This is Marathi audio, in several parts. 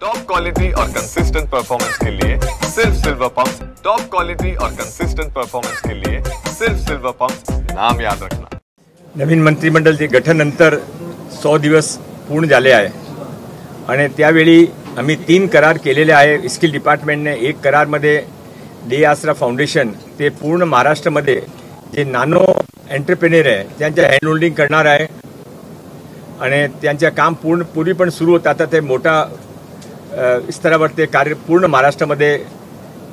टॉप क्वालिटी और कंसिस्टेंट परफॉर्मेंस के लिए सिर्फ सिल्वर पंप्स। टॉप क्वालिटी और कंसिस्टेंट परफॉर्मेंस के लिए सिर्फ सिल्वर पंप्स, नाम याद रखना। नवीन मंत्रिमंडळाचे गठनानंतर 100 दिवस पूर्ण झाले आहे आणि त्यावेळी आम्ही 3 करार केलेले आहे स्किल डिपार्टमेंटने। एक करारमध्ये डे आसरा फाउंडेशन ते पूर्ण महाराष्ट्रामध्ये जे नानो एंटरप्रेन्योर आहे त्यांच्या हँड होल्डिंग करणार आहे आणि त्यांचे काम पूर्वी पण सुरू होतं। आता ते मोठा स्तरावर ते कार्य पूर्ण महाराष्ट्रामध्ये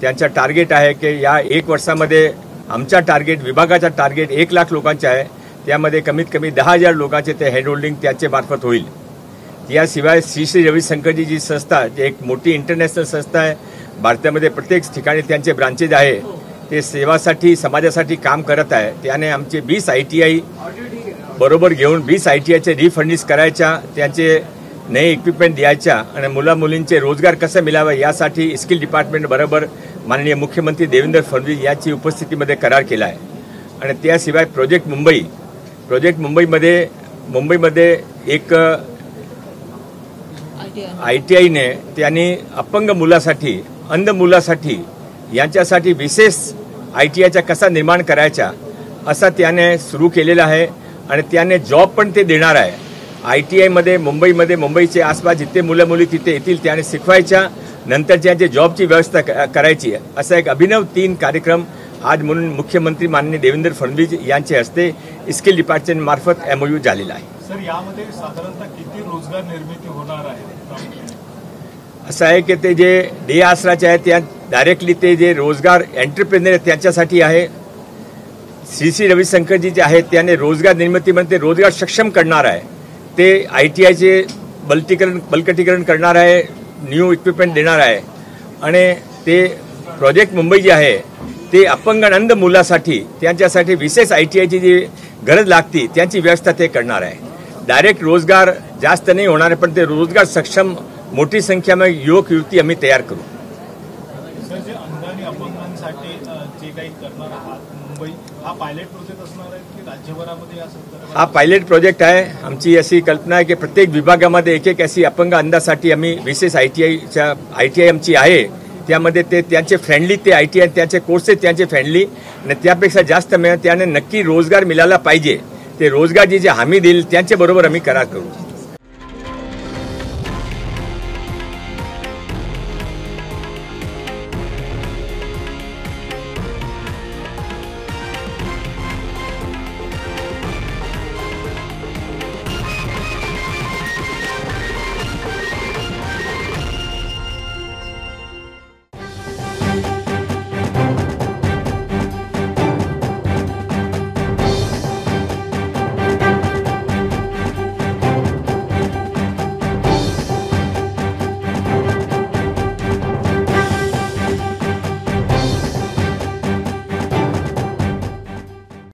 त्यांचा टार्गेट आहे की या 1 वर्षामध्ये आमचा टार्गेट विभागाचा टार्गेट 1 लाख लोकांचे आहे, त्यामध्ये कमीत कमी 10,000 लोकांचे ते हँड होल्डिंग त्याचे मार्फत होईल। याशिवाय श्री रविशंकरजी जी संस्था जे एक मोठी इंटरनॅशनल संस्था आहे, भारतामध्ये प्रत्येक ठिकाणी त्यांचे ब्रांचेस आहे, ते सेवासाठी समाजासाठी काम करत आहे। त्याने आमचे 20 ITI बरोबर घेऊन 20 ITIचे रिफंडिंग करायच्या, त्यांचे नए इक्विपमेंट द्यायच्या आणि मुला-मुलींचे रोजगार कसे मिळावे यासाठी स्किल डिपार्टमेंट बरोबर माननीय मुख्यमंत्री देवेंद्र फडणवीस यांची उपस्थितीमध्ये करार केला आहे। आणि त्याशिवाय प्रोजेक्ट मुंबईमध्ये एक ITIने त्यांनी अपंग मुलासाठी अंध मुलासाठी यांच्यासाठी विशेष ITIचा कसा निर्माण करायचा असा त्याने सुरू केलेला आहे आणि त्याने जॉब पण ते देणार आहे। ITI मध्ये मुंबईचे आसपास जिथे मुलं मुली तिथे येतील त्याने शिकवायच्या, नंतर त्यांचे जॉबची व्यवस्था करायची आहे। असा एक अभिनव 3 कार्यक्रम आज म्हणून मुख्यमंत्री माननीय देवेंद्र फडणवीस यांचे हस्ते स्किल डिपार्टमेंट मार्फत MOU झालेला आहे। सर, यामध्ये साधारणतः किती रोजगार निर्मिती होणार आहे? असं आहे की ते जे डे आसराचे आहे त्या डायरेक्टली ते जे रोजगार एंटरप्रेन्योर त्यांच्यासाठी आहे। श्री रविशंकरजी जे आहेत त्याने रोजगार निर्मितीमध्ये रोजगार सक्षम करणार आहे, ते ITIचे बळकटीकरण करणार आहे, न्यू इक्विपमेंट देणार आहे आणि ते प्रोजेक्ट मुंबई जे आहे ते अपंग अंध मुलासाठी त्यांच्यासाठी विशेष ITIची जी गरज लागते त्यांची व्यवस्था ते करणार आहे। डायरेक्ट रोजगार जास्त नाही होणार पण ते रोजगार सक्षम मोठी संख्येमध्ये युवक युवती आम्ही तयार करू। सर, जे अंध आणि अपंगांसाठी जे काही करणार आहात मुंबई, हा पायलट प्रोजेक्ट असणार आहे की राज्यभरामध्ये हा पायलट प्रोजेक्ट आहे। आमची अशी कल्पना आहे की प्रत्येक विभागामध्ये एक अशी अपंग अंधासाठी आम्ही विशेष ITI आमची आहे, त्यामध्ये ते त्यांचे फ्रेंडली ते ITI त्यांचे कोर्सेस त्यांचे फ्रेंडली आणि त्यापेक्षा जास्त त्याने नक्की रोजगार मिळाला पाहिजे, ते रोजगार जे हमी देईल त्यांच्या बरोबर आम्ही करार करू।